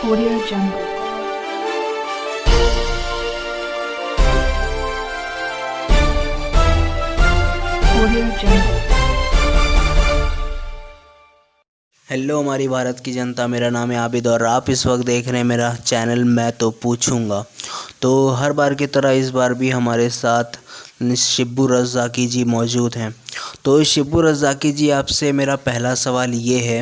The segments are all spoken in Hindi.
Audio Jungle. Audio Jungle. Hello हमारी भारत की जनता, मेरा नाम है आबिद और आप इस वक्त देख रहे हैं मेरा चैनल मैं तो पूछूंगा। तो हर बार की तरह इस बार भी हमारे साथ शिब्बू रज़ाकी जी मौजूद हैं। तो शिब्बू रज़ाकी जी, आपसे मेरा पहला सवाल ये है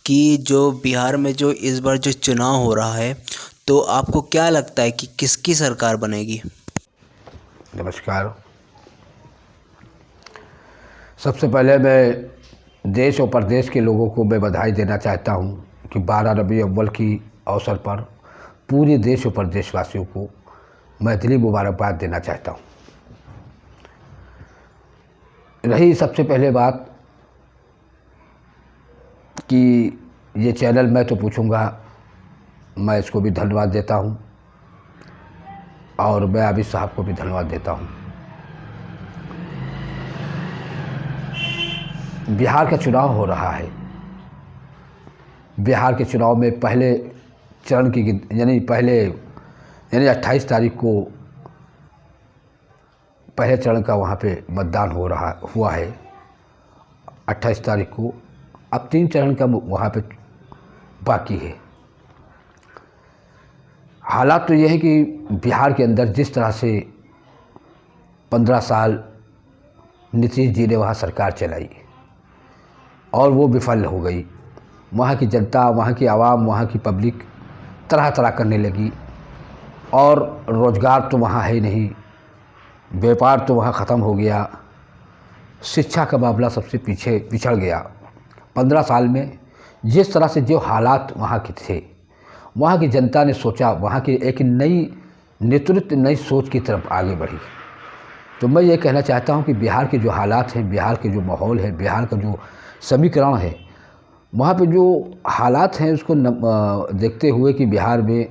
कि जो बिहार में जो इस बार जो चुनाव हो रहा है, तो आपको क्या लगता है कि किसकी सरकार बनेगी? नमस्कार। सबसे पहले मैं देश और प्रदेश के लोगों को मैं बधाई देना चाहता हूं कि 12 रबी अव्वल की अवसर पर पूरे देश और प्रदेशवासियों को मैं दिली मुबारकबाद देना चाहता हूं। रही सबसे पहले बात कि ये चैनल मैं तो पूछूंगा, मैं इसको भी धन्यवाद देता हूं और मैं आबिद साहब को भी धन्यवाद देता हूं। बिहार का चुनाव हो रहा है। बिहार के चुनाव में पहले चरण की यानी 28 तारीख को पहले चरण का वहाँ पे मतदान हुआ है 28 तारीख को। अब 3 चरण का वहाँ पे बाकी है। हालात तो यह है कि बिहार के अंदर जिस तरह से 15 साल नीतीश जी ने वहाँ सरकार चलाई और वो विफल हो गई। वहाँ की जनता, वहाँ की आवाम, वहाँ की पब्लिक तरह तरह करने लगी और रोज़गार तो वहाँ है नहीं, व्यापार तो वहाँ ख़त्म हो गया, शिक्षा का मामला सबसे पीछे पिछड़ गया। 15 साल में जिस तरह से जो हालात वहाँ के थे, वहाँ की जनता ने सोचा, वहाँ की एक नई नेतृत्व, नई सोच की तरफ आगे बढ़ी। तो मैं ये कहना चाहता हूँ कि बिहार के जो हालात हैं, बिहार के जो माहौल है, बिहार का जो समीकरण है, वहाँ पे जो हालात हैं उसको देखते हुए कि बिहार में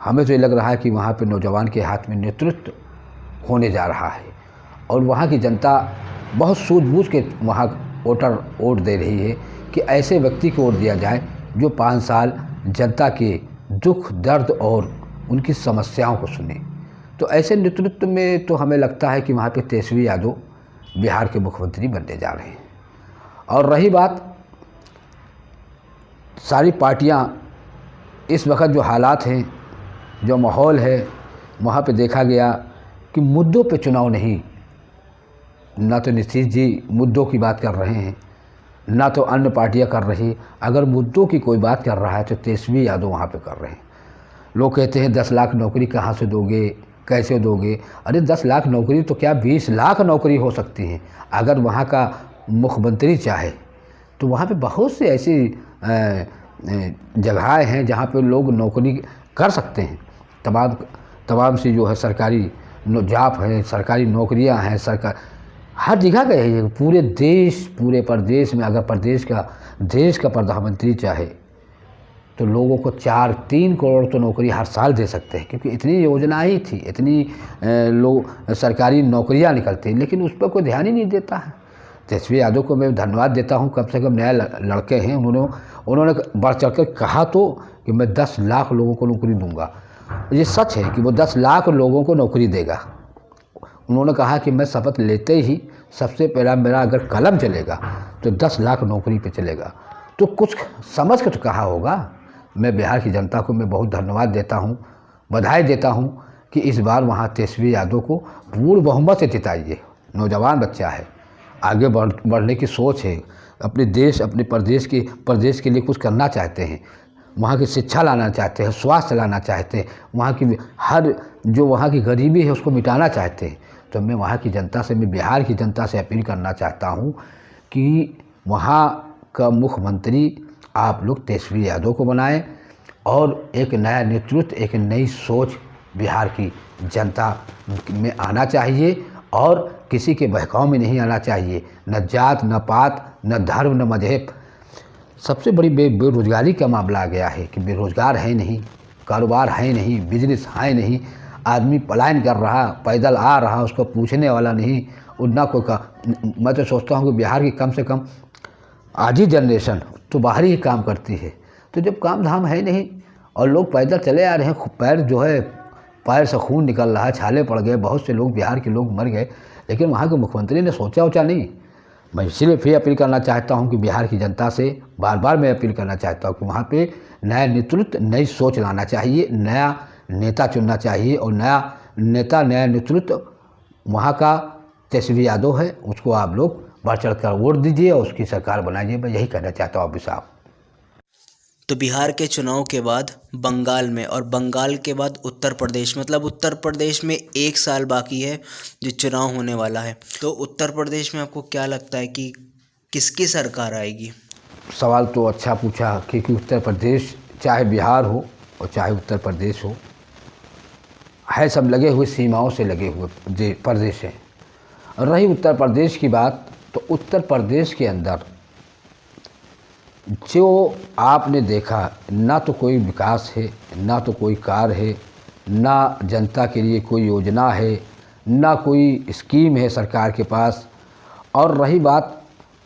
हमें तो ये लग रहा है कि वहाँ पे नौजवान के हाथ में नेतृत्व होने जा रहा है और वहाँ की जनता बहुत सूझबूझ के वहाँ वोट दे रही है कि ऐसे व्यक्ति को वोट दिया जाए जो 5 साल जनता के दुख दर्द और उनकी समस्याओं को सुने। तो ऐसे नेतृत्व में तो हमें लगता है कि वहाँ पे तेजस्वी यादव बिहार के मुख्यमंत्री बनने जा रहे हैं। और रही बात सारी पार्टियां, इस वक्त जो हालात हैं, जो माहौल है, वहाँ पे देखा गया कि मुद्दों पे चुनाव नहीं, ना तो नीतीश जी मुद्दों की बात कर रहे हैं, ना तो अन्य पार्टियां कर रही। अगर मुद्दों की कोई बात कर रहा है तो तेजस्वी यादव वहाँ पे कर रहे हैं। लोग कहते हैं 10 लाख नौकरी कहाँ से दोगे, कैसे दोगे? अरे 10 लाख नौकरी तो क्या 20 लाख नौकरी हो सकती हैं अगर वहाँ का मुख्यमंत्री चाहे। तो वहाँ पे बहुत सी ऐसी जगहें हैं जहाँ पे लोग नौकरी कर सकते हैं। तमाम सी जो है सरकारी जॉब है, सरकारी नौकरियाँ हैं, सरकार हर जगह का है। पूरे प्रदेश में अगर देश का प्रधानमंत्री चाहे तो लोगों को 3 करोड़ तो नौकरी हर साल दे सकते हैं, क्योंकि इतनी योजनाएं ही थी, इतनी लोग सरकारी नौकरियां निकलती हैं, लेकिन उस पर कोई ध्यान ही नहीं देता है। तेजस्वी यादव को मैं धन्यवाद देता हूं, कम से कम नए लड़के हैं, उन्होंने बढ़ चढ़ कर कहा तो कि मैं 10 लाख लोगों को नौकरी दूंगा। ये सच है कि वो 10 लाख लोगों को नौकरी देगा। उन्होंने कहा कि मैं शपथ लेते ही सबसे पहला मेरा अगर कलम चलेगा तो 10 लाख नौकरी पे चलेगा। तो कुछ समझ कर तो कहा होगा। मैं बिहार की जनता को मैं बहुत धन्यवाद देता हूँ, बधाई देता हूँ कि इस बार वहाँ तेजस्वी यादव को पूर्ण बहुमत से जिताइए। नौजवान बच्चा है, आगे बढ़ने की सोच है, अपने देश, अपने प्रदेश के लिए कुछ करना चाहते हैं, वहाँ की शिक्षा लाना चाहते हैं, स्वास्थ्य लाना चाहते हैं, वहाँ की गरीबी है उसको मिटाना चाहते हैं। तो मैं वहाँ की जनता से, मैं बिहार की जनता से अपील करना चाहता हूँ कि वहाँ का मुख्यमंत्री आप लोग तेजस्वी यादव को बनाएं और एक नया नेतृत्व, एक नई सोच बिहार की जनता में आना चाहिए और किसी के बहकाव में नहीं आना चाहिए। न जात, न पात, न धर्म, न मजहब। सबसे बड़ी बेरोज़गारी का मामला आ गया है कि बेरोज़गार है नहीं, कारोबार है नहीं, बिजनेस है नहीं, आदमी पलायन कर रहा, पैदल आ रहा, उसको पूछने वाला नहीं, उतना कोई का। मैं तो सोचता हूँ कि बिहार की कम से कम आधी जनरेशन तो बाहर ही काम करती है। तो जब काम धाम है नहीं और लोग पैदल चले आ रहे हैं, पैर जो है पैर से खून निकल रहा है, छाले पड़ गए, बहुत से लोग बिहार के लोग मर गए, लेकिन वहाँ के मुख्यमंत्री ने सोचा नहीं। मैं इसीलिए फिर अपील करना चाहता हूँ कि बिहार की जनता से बार बार मैं अपील करना चाहता हूँ कि वहाँ पे नया नेतृत्व, नई सोच लाना चाहिए, नया नेता चुनना चाहिए, और नया नेता, नया नेतृत्व वहाँ का तेजस्वी यादव है, उसको आप लोग बढ़ चढ़ कर वोट दीजिए और उसकी सरकार बनाइए। मैं यही कहना चाहता हूँ अभी साहब। तो बिहार के चुनाव के बाद बंगाल में, और बंगाल के बाद उत्तर प्रदेश, मतलब उत्तर प्रदेश में 1 साल बाकी है जो चुनाव होने वाला है। तो उत्तर प्रदेश में आपको क्या लगता है कि किसकी सरकार आएगी? सवाल तो अच्छा पूछा, क्योंकि उत्तर प्रदेश, चाहे बिहार हो और चाहे उत्तर प्रदेश हो, है सब लगे हुए, सीमाओं से लगे हुए प्रदेश हैं। रही उत्तर प्रदेश की बात, तो उत्तर प्रदेश के अंदर जो आपने देखा, ना तो कोई विकास है, ना तो कोई कार्य है, ना जनता के लिए कोई योजना है, ना कोई स्कीम है सरकार के पास। और रही बात,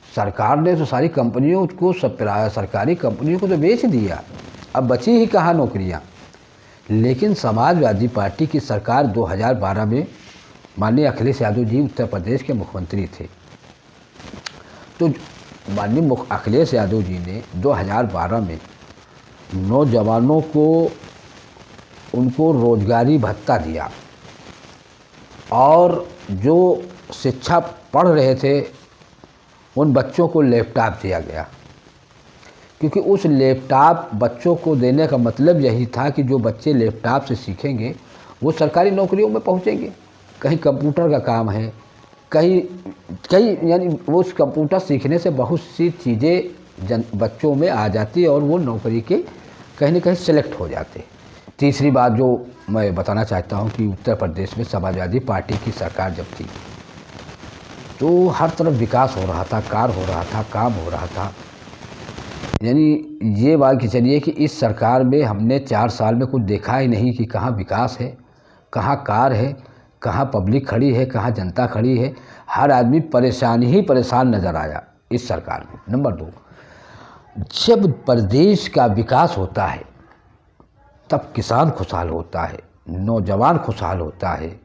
सरकार ने तो सारी कंपनियों को, सब सरकारी कंपनियों को तो बेच दिया, अब बची ही कहाँ नौकरियाँ। लेकिन समाजवादी पार्टी की सरकार 2012 में माननीय अखिलेश यादव जी उत्तर प्रदेश के मुख्यमंत्री थे, तो माननीय अखिलेश यादव जी ने 2012 में नौजवानों को, उनको रोजगारी भत्ता दिया, और जो शिक्षा पढ़ रहे थे उन बच्चों को लैपटॉप दिया गया, क्योंकि उस लैपटॉप बच्चों को देने का मतलब यही था कि जो बच्चे लैपटॉप से सीखेंगे वो सरकारी नौकरियों में पहुंचेंगे। कहीं कंप्यूटर का काम है, कहीं यानी वो उस कंप्यूटर सीखने से बहुत सी चीज़ें बच्चों में आ जाती है और वो नौकरी के कहीं न कहीं सेलेक्ट हो जाते। तीसरी बात जो मैं बताना चाहता हूँ कि उत्तर प्रदेश में समाजवादी पार्टी की सरकार जब थी तो हर तरफ विकास हो रहा था, कार्य हो रहा था, काम हो रहा था। यानी ये बात कि चलिए कि इस सरकार में हमने 4 साल में कुछ देखा ही नहीं कि कहाँ विकास है, कहाँ कार्य है, कहाँ पब्लिक खड़ी है, कहाँ जनता खड़ी है। हर आदमी परेशान ही परेशान नज़र आया इस सरकार में। नंबर 2, जब प्रदेश का विकास होता है तब किसान खुशहाल होता है, नौजवान खुशहाल होता है,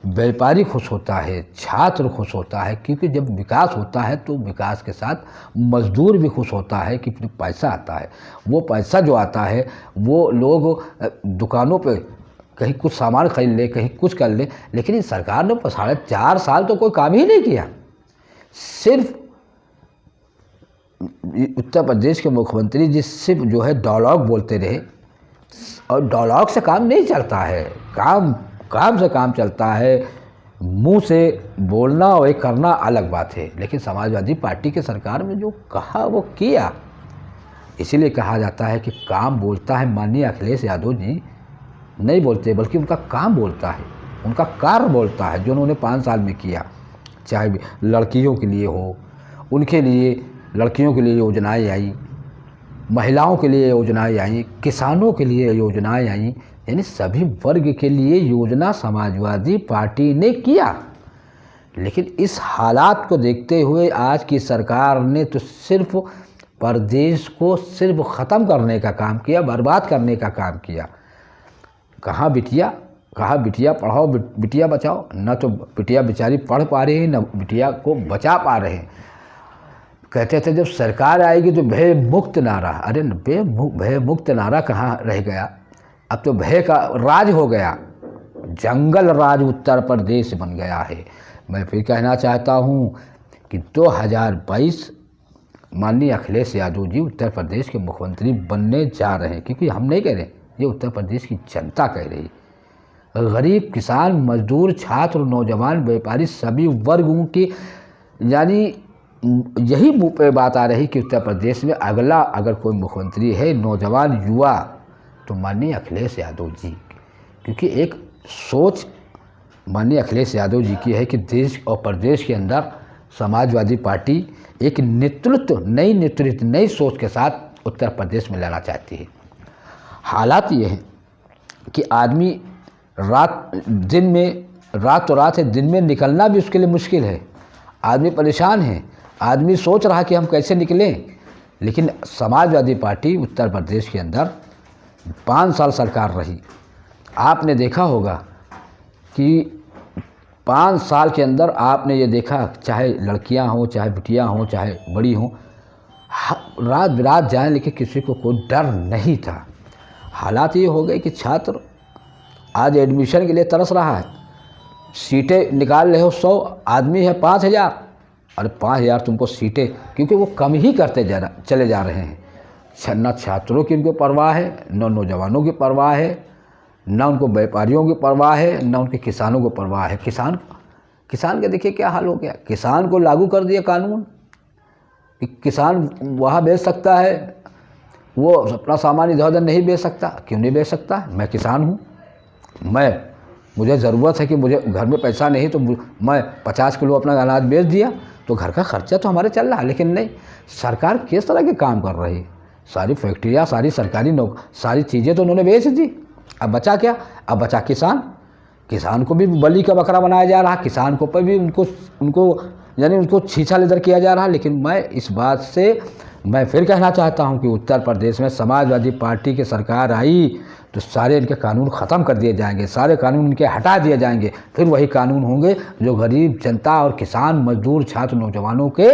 व्यापारी खुश होता है, छात्र खुश होता है, क्योंकि जब विकास होता है तो विकास के साथ मजदूर भी खुश होता है कि पैसा आता है। वो पैसा जो आता है वो लोग दुकानों पे कहीं कुछ सामान खरीद ले, कहीं कुछ कर ले। लेकिन इस सरकार ने 4.5 साल तो कोई काम ही नहीं किया। सिर्फ उत्तर प्रदेश के मुख्यमंत्री जी सिर्फ जो है डायलॉग बोलते रहे, और डायलॉग से काम नहीं चलता है, काम से काम चलता है। मुंह से बोलना और एक करना अलग बात है। लेकिन समाजवादी पार्टी के सरकार में जो कहा वो किया। इसीलिए कहा जाता है कि काम बोलता है। माननीय अखिलेश यादव जी नहीं बोलते, बल्कि उनका काम बोलता है, उनका कार्य बोलता है जो उन्होंने 5 साल में किया। चाहे लड़कियों के लिए हो, उनके लिए, लड़कियों के लिए योजनाएं आई, महिलाओं के लिए योजनाएं आई, किसानों के लिए योजनाएं आई, यानी सभी वर्ग के लिए योजना समाजवादी पार्टी ने किया। लेकिन इस हालात को देखते हुए आज की सरकार ने तो सिर्फ प्रदेश को सिर्फ ख़त्म करने का काम किया, बर्बाद करने का काम किया। कहाँ बिटिया पढ़ाओ, बिटिया बचाओ, न तो बिटिया बेचारी पढ़ पा रही है, न बिटिया को बचा पा रहे हैं। कहते थे जब सरकार आएगी तो भय मुक्त नारा, अरे भय मुक्त नारा कहाँ रह गया, अब तो भय का राज हो गया, जंगल राज उत्तर प्रदेश बन गया है। मैं फिर कहना चाहता हूँ कि 2022 माननीय अखिलेश यादव जी उत्तर प्रदेश के मुख्यमंत्री बनने जा रहे हैं, क्योंकि हम नहीं कह रहे, ये उत्तर प्रदेश की जनता कह रही। गरीब, किसान, मजदूर, छात्र, नौजवान, व्यापारी, सभी वर्गों की यानी यही मुँह पे बात आ रही कि उत्तर प्रदेश में अगला अगर कोई मुख्यमंत्री है नौजवान युवा तो माननीय अखिलेश यादव जी, क्योंकि एक सोच माननीय अखिलेश यादव जी की है कि देश और प्रदेश के अंदर समाजवादी पार्टी एक नई सोच के साथ उत्तर प्रदेश में लाना चाहती है। हालात ये हैं कि आदमी रात तो रात है, दिन में निकलना भी उसके लिए मुश्किल है। आदमी परेशान है, आदमी सोच रहा कि हम कैसे निकलें। लेकिन समाजवादी पार्टी उत्तर प्रदेश के अंदर 5 साल सरकार रही, आपने देखा होगा कि 5 साल के अंदर आपने ये देखा, चाहे लड़कियां हों, चाहे बिटियां हों, चाहे बड़ी हों, रात बिरात जाए लेकिन किसी को कोई डर नहीं था। हालात ये हो गए कि छात्र आज एडमिशन के लिए तरस रहा है, सीटें निकाल रहे हो, 100 आदमी है 5000, अरे 5000 तुमको सीटें, क्योंकि वो कम ही करते चले जा रहे हैं। न छात्रों की उनको परवाह है, न नौजवानों की परवाह है, न उनको व्यापारियों की परवाह है, न उनके किसानों को परवाह है। किसान का देखिए क्या हाल हो गया। किसान को लागू कर दिया कानून कि किसान वहाँ बेच सकता है, वो अपना सामान इधर उधर नहीं बेच सकता। क्यों नहीं बेच सकता? मैं किसान हूँ, मुझे ज़रूरत है कि मुझे घर में पैसा नहीं तो मैं 50 किलो अपना अनाज बेच दिया तो घर का खर्चा तो हमारे चल रहा है। लेकिन नहीं, सरकार किस तरह के काम कर रही है। सारी फैक्ट्रियाँ, सारी सरकारी सारी चीज़ें तो उन्होंने बेच दी। अब बचा क्या? अब बचा किसान को भी बलि का बकरा बनाया जा रहा, किसान को पर भी उनको छीछा लेदर किया जा रहा। लेकिन मैं इस बात से मैं फिर कहना चाहता हूं कि उत्तर प्रदेश में समाजवादी पार्टी की सरकार आई तो सारे इनके कानून ख़त्म कर दिए जाएंगे, सारे कानून इनके हटा दिए जाएंगे। फिर वही कानून होंगे जो गरीब जनता और किसान, मजदूर, छात्र, नौजवानों के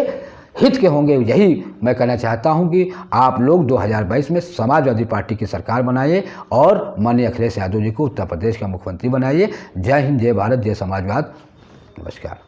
हित के होंगे। यही मैं कहना चाहता हूं कि आप लोग 2022 में समाजवादी पार्टी की सरकार बनाइए और माननीय अखिलेश यादव जी को उत्तर प्रदेश का मुख्यमंत्री बनाइए। जय हिंद, जय भारत, जय समाजवाद। नमस्कार।